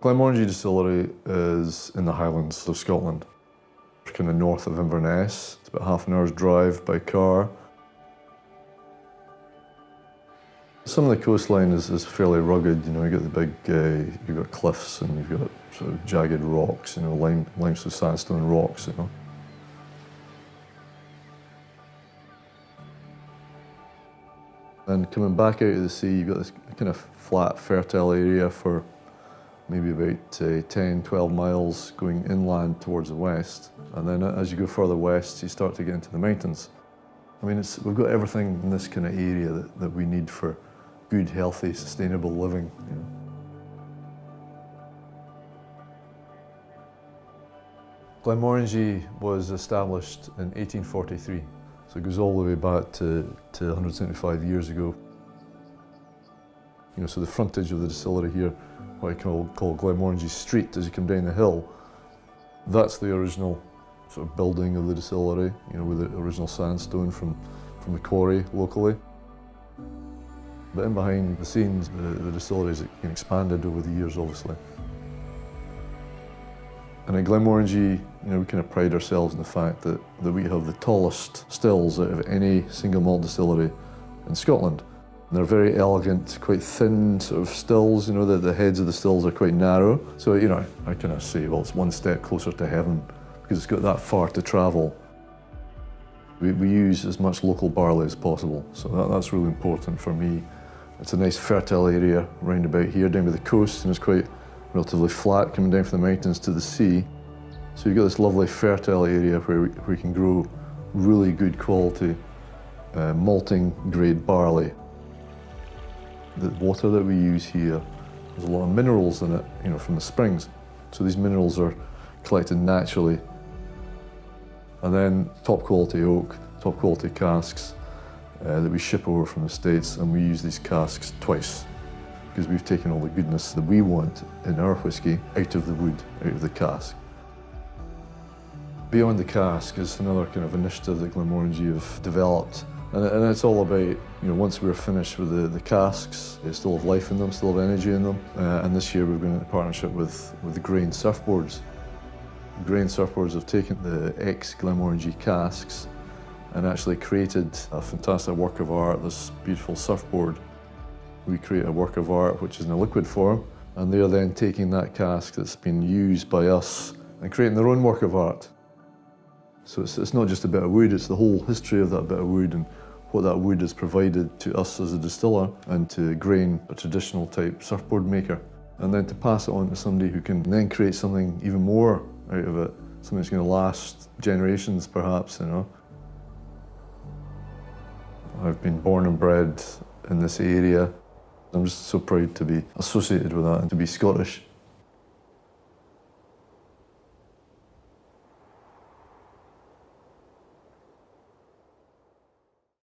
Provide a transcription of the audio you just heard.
Glenmorangie distillery is in the Highlands of Scotland, kind of north of Inverness. It's about half an hour's drive by car. Some of the coastline is fairly rugged. You know, you got the big, you've got cliffs and you've got sort of jagged rocks. You know, limestone, sandstone rocks. You know. And coming back out of the sea, you've got this kind of flat, fertile area for maybe about 10, 12 miles going inland towards the west. And then as you go further west, you start to get into the mountains. I mean, we've got everything in this kind of area that we need for good, healthy, sustainable living. You know. Glenmorangie was established in 1843, so it goes all the way back to 175 years ago. You know, so the frontage of the distillery here, what I call Glenmorangie Street, as you come down the hill, that's the original sort of building of the distillery, you know, with the original sandstone from the quarry locally. But in behind the scenes, the distillery has expanded over the years, obviously. And at Glenmorangie, you know, we kind of pride ourselves in the fact that we have the tallest stills out of any single malt distillery in Scotland. And they're very elegant, quite thin sort of stills, you know, the heads of the stills are quite narrow. So, you know, I kind of say, well, it's one step closer to heaven because it's got that far to travel. We use as much local barley as possible, so that's really important for me. It's a nice fertile area round about here, down by the coast, and it's quite relatively flat coming down from the mountains to the sea. So you've got this lovely fertile area where we can grow really good quality malting grade barley. The water that we use here, there's a lot of minerals in it, you know, from the springs. So these minerals are collected naturally. And then top quality oak, top quality casks that we ship over from the States, and we use these casks twice because we've taken all the goodness that we want in our whiskey out of the wood, out of the cask. Beyond the cask is another kind of initiative that Glenmorangie have developed. And it's all about, you know, once we're finished with the casks, they still have life in them, still have energy in them. And this year we've been in partnership with the Grain Surfboards. The Grain Surfboards have taken the ex-Glenmorangie casks and actually created a fantastic work of art, this beautiful surfboard. We create a work of art which is in a liquid form, and they are then taking that cask that's been used by us and creating their own work of art. So it's not just a bit of wood, it's the whole history of that bit of wood and what that wood has provided to us as a distiller and to Grain, a traditional type surfboard maker. And then to pass it on to somebody who can then create something even more out of it, something that's going to last generations perhaps, you know. I've been born and bred in this area. I'm just so proud to be associated with that and to be Scottish.